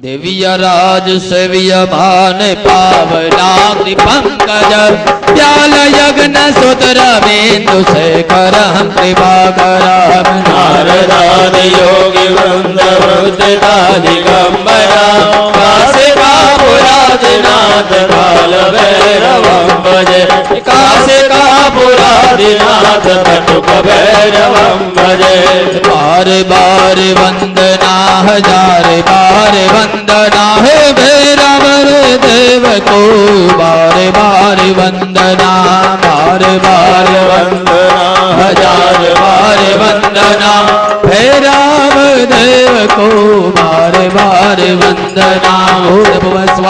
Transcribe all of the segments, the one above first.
देवीय राज सेविय मान पावनाग्नि पंकज व्याल यज्ञ सुतर बिंदु शेखर कृपाकर नारदादि योगी वृंद वृद्धा दिगंबरा काशिकापुरादिनाथ काल भैरवं भजे काशिकापुरादिनाथ कटुक भैरवं भजे बार बार वंदना हजार बार वंदना है भैरव देव को बार बार वंदना बार बार वंदना हजार बार वंदना भैरव देव को बार बार वंदना भूर्भुवस्व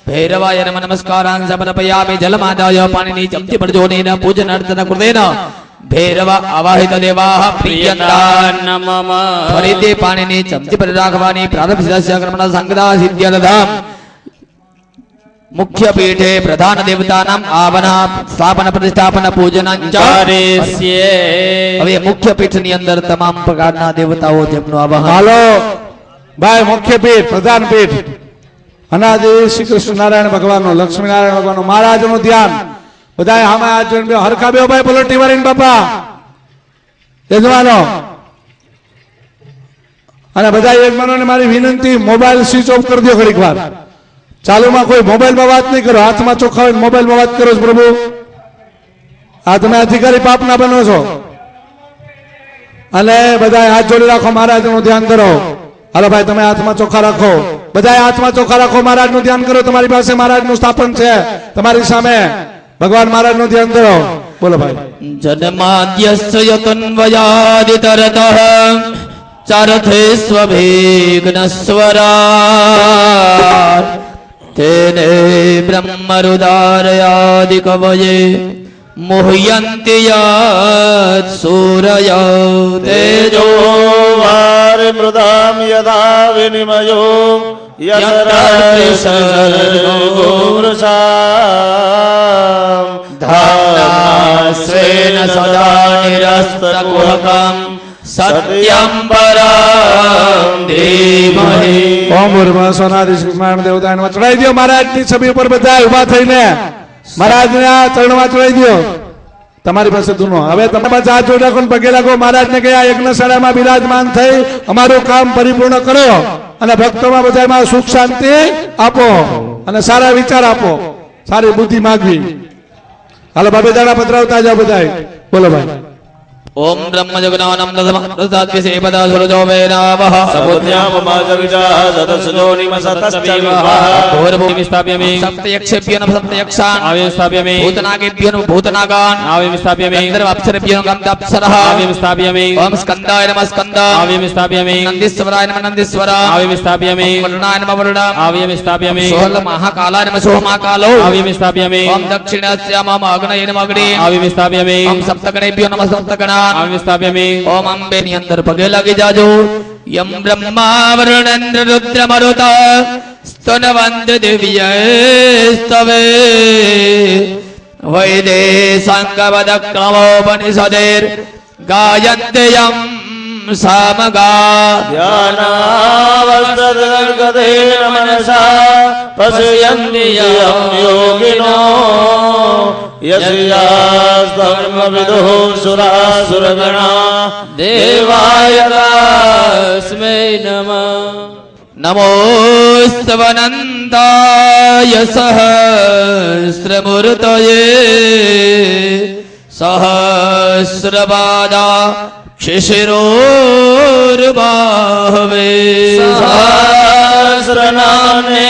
भैरवाय नमः नमस्कारान् समर्पयामि जलमादाय पाणिनि चमति प्रजोनेन पूजनार्थन कृतेन भैरव आवाहित देवाः प्रीयन्तान् मम फलिते पाणिनि चमति परिराघवानि प्रारब्धस्य कर्मण संगदा सिद्ध्यर्थम् मुख्य पीठे प्रधान देवतानां आवना स्थापन प्रतिष्ठापन पूजनाचार्यस्य હવે મુખ્ય પીઠની અંદર તમામ પ્રકારના દેવતાઓ જેમનું આવાહન હાલો ભાઈ મુખ્ય પીઠ પ્રધાન પીઠ અનાદિ શ્રી કૃષ્ણ નારાયણ ભગવાનનો લક્ષ્મી નારાયણ ભગવાનનો મહારાજનું ધ્યાન બધાય આમાં હાથ જોઈને હરખા બેહો ભાઈ પલટી વાળીને બાપા યજમાનો અને બધા યજમાનોને મારી વિનંતી મોબાઈલ સ્વિચ ઓફ કરી દો ઘડીક વાર ચાલુમાં કોઈ મોબાઈલમાં વાત નહીં કરો હાથમાં ચોખ્ખા હોય મોબાઈલમાં વાત કરો છો પ્રભુ આ તમે અધિકારી પાપના બનો છો અને બધા હાથ જોડી રાખો મહારાજનું ધ્યાન કરો હાલો ભાઈ તમે હાથમાં ચોખ્ખા રાખો બધા હાથમાં ચોખ્ખા રાખો મહારાજનું ધ્યાન કરો તમારી પાસે મહારાજનું સ્થાપન છે તમારી સામે ભગવાન મહારાજનું ધ્યાન કરો બોલો ભાઈ જન્માદ્યસ્ય યતન્વયાદિતરતઃ ચારથે સ્વભેગ્નસ્વરાટ તેને બ્રહ્મરુદારયાદિ કવયે મોહયન્તિ યત સૂરયો तेजो वार मृदाम यदा विनिमयो यत्र धाम्ना स्वेन सदा निरस्तकुहकं सत्यं परं धीमहि ઓમ ભૂર્ભુવઃ સોનાદિ શ્રીમાન દેવતાને ચડાઈ દો મહારાજની છબી ઉપર બધા ઊભા થઈને મહારાજના ચરણમાં ચડાઈ દો તમારી પાસે દુનો હવે તમે પાછા હાથ જોડી રાખો પગે લાગો મહારાજને કયા યજ્ઞશાળામાં બિરાજમાન થઈ અમારું કામ પરિપૂર્ણ કરો અને ભક્તોમાં બધામાં સુખ શાંતિ આપો અને સારા વિચાર આપો સારી બુદ્ધિ માંગવી હાલો બાબે દાણા પધરાવતા જાઓ બધા બોલો ભાઈ ओम ब्रह्म जगन्नाथं दशमहृदाद्विषे पदा सुरजो वेनावः सबुद्ध्याम माजविजा सदसजोनिम सतश्चविवः भूर्भुवि स्थाप्यामि सप्तयक्षेभ्यो सप्तयक्षान् आवें स्थाप्यामि भूतनागेभ्यो भूतनागान् आवें स्थाप्यामि गन्धर्वाप्सरेभ्यो गन्धर्वाप्सरः आवें स्थाप्यामि ओम स्कन्दाय नमः स्कन्दा आवें स्थाप्यामि नन्दीश्वराय नमः नन्दीश्वर आवें स्थाप्यामि वरुणाय नमः वरुण आवें स्थाप्यामि सोहल महाकालाय नमः सोहमाकालो आवें स्थाप्यामि ओम दक्षिणस्य मम अग्नये नमः अग्ने आवें स्थाप्यामि ओम सप्तगणेभ्यो नमः सप्तगणा आवें स्थाप्यामि ओम अंबे ની અંદર પગે લાગી જાજો यम ब्रह्मा वरुणेन्द्र रुद्र मरुत स्तनवन्त दिव्यस्तवे वैदेशाङ्गवदक्रमोपनिषदेर् गायन्ते यं सामगा ध्यानावस्थितगतेन मनसा पश्यन्ति यं योगिनो यस्यास्तर्मविदुः सुरासुरगणा देवाय तस्मै नमः नमोस्तवनन्ताय सहस्रमूर्तये सहस्रपादा शिशिरोर्बाहवे सहस्रनामे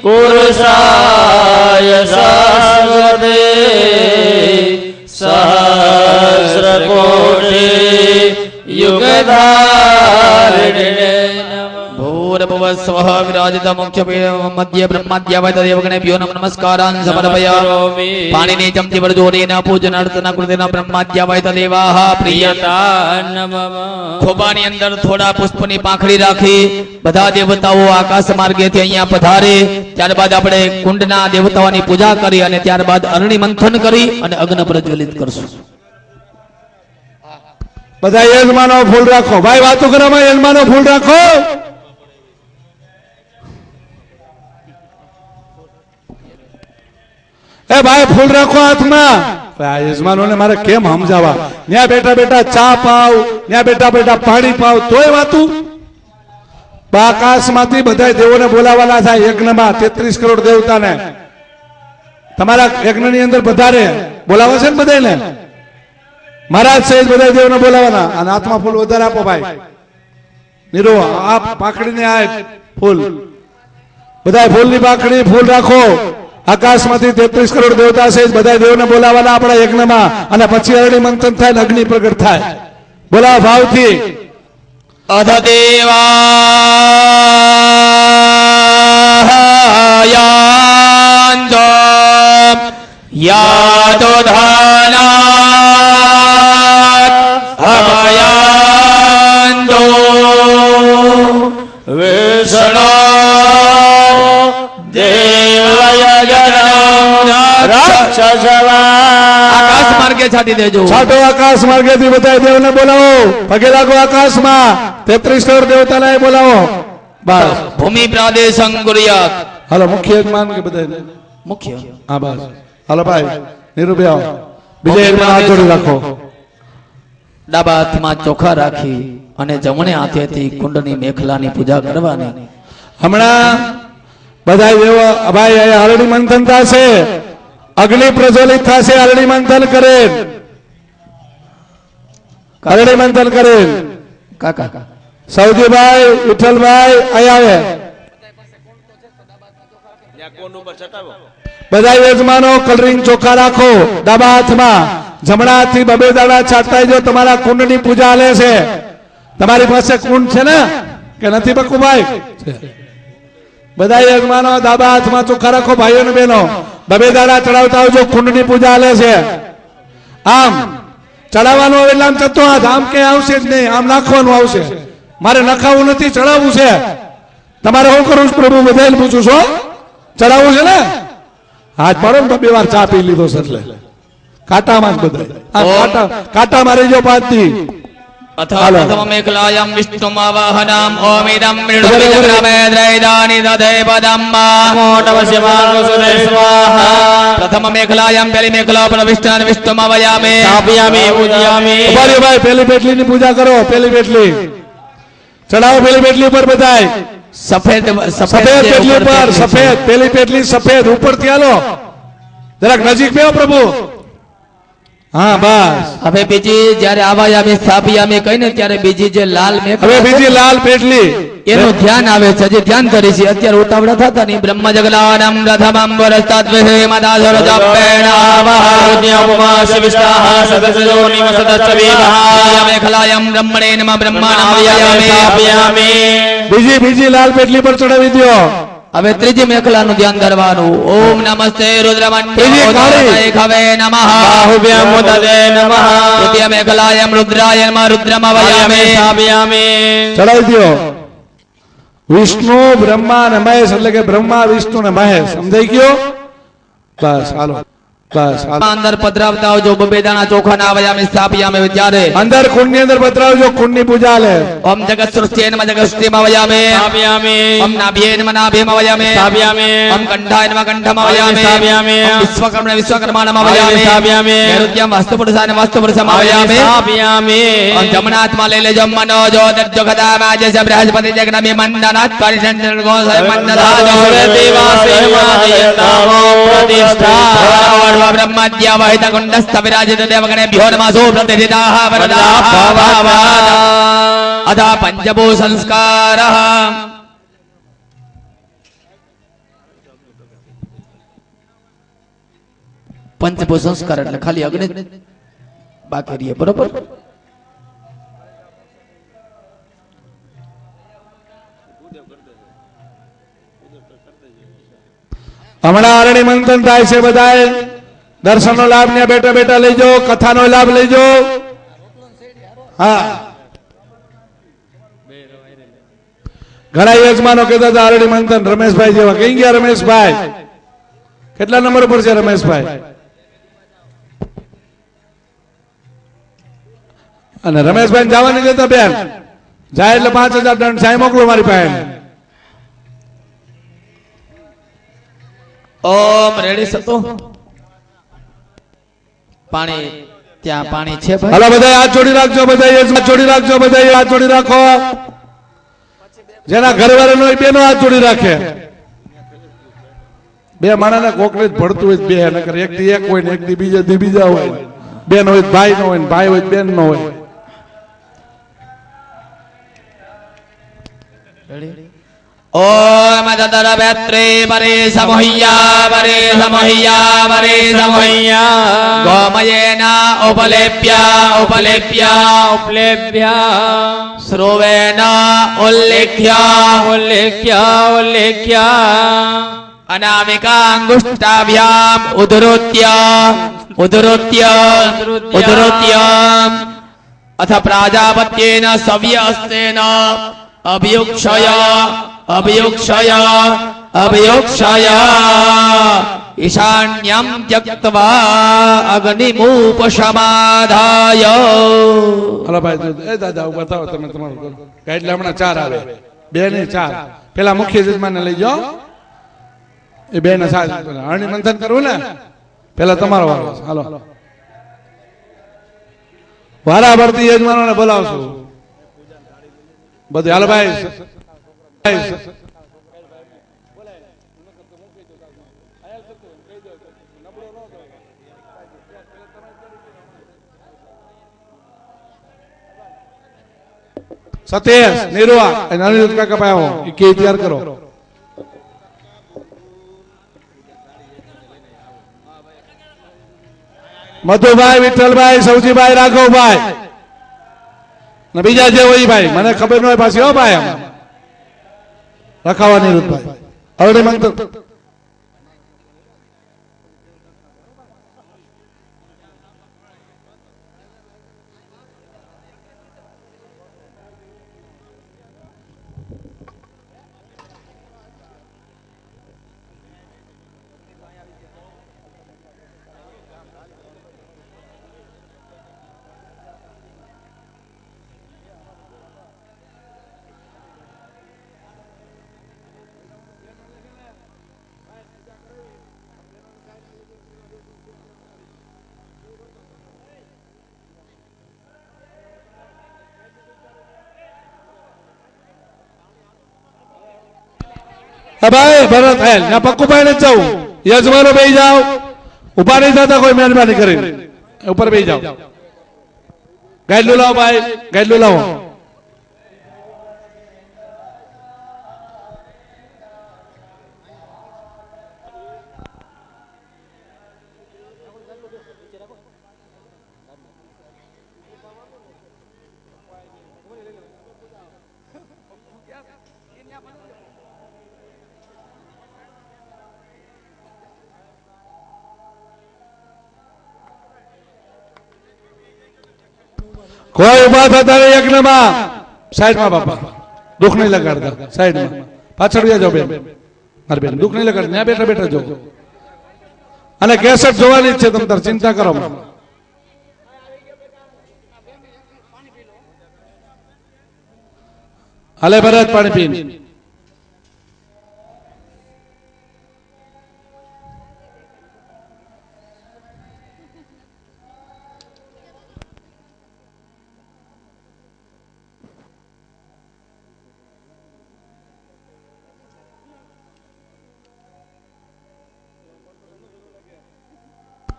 पुरुषाय शाश्वते सहस्रकोटि युगधारिणे भूर्भुवस्वः विराजित मुख्य मध्य ब्रह्माद्यावत देवगणेभ्यो नमस्कारान् समर्पयामि पाणिनि चमति वरजोरेण पूजनार्थन कृतेन ब्रह्माद्यावत देवाः प्रीयन्तान् नमः ખોબાની અંદર થોડા પુષ્પની પાંખડી રાખી બધા દેવતાઓ આકાશ માર્ગેથી અહીંયા પધારે ત્યારબાદ આપણે કુંડના દેવતાઓની પૂજા કરી અને ત્યારબાદ અરણી મંથન કરી અને અગ્નિ પ્રજ્વલિત કરશું બધા યજમાનો ફૂલ રાખો ભાઈ વાતો કરવામાં યજમાનો ફૂલ રાખો એ ભાઈ ફૂલ રાખો હાથમાં. આ યજમાનોને મારે કેમ સમજાવવા? ત્યાં બેઠા બેઠા ચા પાવ, ત્યાં બેઠા બેઠા પાણી પાવ, તોય વાતું. આકાશમાંથી બધા દેવોને બોલાવાના થાય યજ્ઞમાં, 33 કરોડ દેવતાને. તમારા યજ્ઞની અંદર બધાને બોલાવે છે ને બધાને. મહારાજ સહિત બધા દેવોને બોલાવાના. અને હાથમાં ફૂલ વધારે આપો ભાઈ. નીરો આ પાખડીને આ ફૂલ, બધા ફૂલની પાખડી ફૂલ રાખો. આકાશમાંથી 33 કરોડ દેવતા સહિત બધા દેવોને બોલાવાના આપણા યજ્ઞમાં. અને પછી અરણી મંથન થાય, અગ્નિ પ્રગટ થાય. બોલાવો ભાવથી. અધ દેવાયાંજ યાતો ધાનાત અભયાંજો વિષ્ણુ આકાશ માર્ગે છાટી દેજો. છાટો આકાશ માર્ગેથી બધા દેવને બોલાવો. પગે લાગો આકાશમાં. 33 કરોડ દેવતાને બોલાવો. બસ ભૂમિ પ્રાદેશં કુર્યાત. હાલો મુખ્ય યજમાન કે બધા મુખ્ય. હા બસ હાલો ભાઈ નિરૂપી આવો. બીજા યજમાન હાથ જોડી રાખો. ડાબા હાથમાં ચોખા રાખી અને જમણે હાથેથી કુંડની મેખલાની પૂજા કરવાની. હમણાં બધા દેવો ભાઈ અહીંયા હરણી મંથન થશે. અગ્નિ પ્રજ્વલિત થશે. હરણી મંથન કરે, હરણી મંથન કરે. કાકા સૌજીભાઈ વિઠ્ઠલભાઈ અહીંયા આવે. બધા યજમાનો કલરિંગ ચોખા રાખો ડાબા હાથમાં. જમણા હાથથી બબે દાડા છાંટતા જો. તમારા કુંડની પૂજા હાલે છે. તમારી પાસે કુંડ છે ને કે નથી બકુભાઈ? બધા યજમાનો ડાબા હાથમાં ચોખા રાખો. ભાઈઓ ને બહેનો બબે દાડા ચડાવતા આવજો. કુંડની પૂજા હાલે છે. આમ ચડાવવાનું આવે એટલે આમ ચતો હાથ. આમ કે આવશે જ નહીં, આમ નાખવાનું આવશે. મારે નખાવું નથી, ચડાવવું છે. તમારે શું કરવું છે પ્રભુ? બધાને પૂછું છો, ચડાવવું છે ને? હાથ પાડો ને. 2 વાર ચા પી લીધો છે એટલે કાંટામાં જ બધા કાંટા મારી જો 5 દી. અથામેકલાયમ વિષ્ણુમાવાહનમ ઓમિદમ મૃડુવિજગ્રમેદ્રૈદાનિ દધે પદમ્મા મોટવશ્યમાનવસુરે સ્વાહા. પ્રથમ મેખલાયમ પેલી મેખલા પર વિષ્ણુ વિષ્ણુમાવયામે સ્થાપયામે પૂજયામે. ભાઈ પેલી પેટલીની પૂજા કરો. પેલી પેટલી ચડાવો. પેલી પેટલી ઉપર બધાય સફેદ સફેદ પેટલી ઉપર. સફેદ પેલી પેટલી સફેદ ઉપરથી હાલો. જરાક નજીક બેહો પ્રભુ. હા બસ. હવે બીજી જ્યારે આવાયામે સ્થાપયામે કહીને ત્યારે બીજી જે લાલ મેખ, હવે બીજી લાલ પેટલી એનું ધ્યાન આવે છે. જે ધ્યાન કરી છે અત્યારે ઉતાવળા થતા નહીં. બ્રહ્મ જગલાનમ પ્રથમમ વરસ્તાદ્વેહે મદાસર જપેણાવહારોદ્યપમાશ વિષ્ટાહ સદસજોનિમ સદસ્વીમહા મેખલાયમ બ્રહ્મણે નમઃ બ્રહ્મણાવયામે સ્થાપયામે. બીજી લાલ પેટલી પર ચડાવી દો. હવે ત્રીજી મેખલાનું ધ્યાન ધરવાનું. ઓમ નમસ્તે રુદ્રમન્યે ખવે નમઃ બાહુભ્યામ મુદદે નમઃ. તૃતીય મેખલાયમ રુદ્રાય નમઃ રુદ્રમવયામે સ્થાપયામે. ચડાવી દો. વિષ્ણુ બ્રહ્મા અને મહેશ, એટલે કે બ્રહ્મા વિષ્ણુ ને મહેશ. સમજાઈ ગયો? બસ હાલો. બસ હાલો. અંદર પધરાવતા આવજો. બબે દાણા ચોખા ના આવયામે સ્થાપયામે. ત્યારે અંદર કુંડ ની અંદર પધરાવજો. કુંડ ની પૂજા હાલે. ઓમ જગત સૃષ્ટિ નમઃ જગત સૃષ્ટિ મવયામે સ્થાપયામે. ઓમ નાભ્યે નમઃ નાભ્ય મવયામે સ્થાપયામે. ઓમ કંઠાય નમઃ કંઠ મવયામે સ્થાપયામે. ઓમ વિશ્વકર્મણે વિશ્વકર્મા નમઃ મવયામે સ્થાપયામે. નૈઋત્યમ વાસ્તુ પુરુષાય વાસ્તુ પુરુષ મવયામે સ્થાપયામે. ઓમ જમણા હાથમાં લઈ લેજો. મનો જો દર્જો ગદા માજે બૃહસ્પતિ જગ્નમે મંડનાથ પરિષંજન ગોસાય મંડલા જોરે દેવાસે માદયતાવો પ્રતિષ્ઠા બ્રહ્માદ્ય વહિત કુંડસ્થ વિરાજિત દેવગણેભ્યો નમઃ પ્રતિષ્ઠિતાઃ વરદાઃ ભાવાઃ. અથ પંચભૂ સંસ્કારઃ. પંચભૂ સંસ્કાર એટલે ખાલી અગ્નિ બાકી રહીએ. બરોબર? હમણાં અરણી મંથન થાય છે. બધાએ દર્શનનો લાભ ને બેઠા બેઠા લેજો. કથાનો લાભ લેજો. હા ઘણા યજમાનો કહેતા હતા અરણી મંથન રમેશભાઈ જેવા. કઈ ગયા રમેશભાઈ? કેટલા નંબર પર છે રમેશભાઈ? અને રમેશભાઈ જવા નહીં દેતા બેન. જાય એટલે 5000 દંડ સાહેબ મોકલો મારી પાસે. ઓમ રેડી સતો પાણી ત્યાં પાણી છે ભાઈ? હાલો બધા હાથ જોડી રાખજો, બધા હાથ જોડી રાખજો, બધા હાથ જોડી રાખો. જેના ઘરવાળા હોય બેનો હાથ જોડી રાખે. બે માણસને કોકને જ ભળતું હોય બે, નકર એક દી એક હોય ને એક દી બીજા હોય. બેન હોય ભાઈ નો હોય ને ભાઈ હોય બેન નો હોય. ઓમ તદર વેત્રે પરે સમોહ્યા પરે સમોહ્યા પરે સમોહ્યા ગોમયેના ઉપલેપ્યા શ્રોવેના ઉલ્લેખ્યા અનામિકાંગુષ્ટાભ્યામ ઉદરોત્ય અથ પ્રાજાપત્યેન સવ્યસ્તેન અભયુક્ષય ઈશાન્યમ ત્યક્ત્વા અગ્નિમુપશમાધાય. હાલો ભાઈ એ દાદા ઉભા થાઓ, તમે તમારું કરો. એટલે હમણાં 4 આવે, 2 ને 4. પેલા મુખ્ય યજમાનને લઈ જાઓ, એ 2 ને 7 હરણી મંથન કરવું ને પેલા તમારો વારો. હાલો વારા ભરતી યજમાનોને બોલાવશું બધું. હાલો ભાઈ સતીશ નિરુઆ અને અનિરુદ્ધ કાકા પાયો એ કે તૈયાર કરો. મધુભાઈ, વિઠ્ઠલભાઈ, સૌજીભાઈ, રાઘવભાઈ ને બીજા જે હોય ભાઈ, મને ખબર ન હોય પાછી હો ભાઈ. રખાવા નિરુદ્ધભાઈ અરણી મંત્ર. ભાઈ ભરત હેલ ના પક્કુભાઈ ને જાવ, યજમાનો બેસી જાવ, ઉભા નહીં થતા કોઈ, મહેરબાની કરીને ઉપર બેસી જાવ. ગાઈડલું લાવો ભાઈ, ગાઈડલું લાવો. કોઈ ઉભા થતા નહીં યજ્ઞમાં. સાઈડમાં બાપા, દુઃખ નહીં લગાડતા, સાઈડમાં પાછળ જાઓ બેન, મારી બેન દુઃખ નહીં લગાડતા, ત્યાં બેઠા બેઠા જો. અને કેસેટ જોવાની જ છે, તમે તાર ચિંતા કરો. હાલે ભરત પાણી પીને.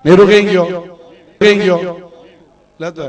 નીરુ કઈ ગયો લેતો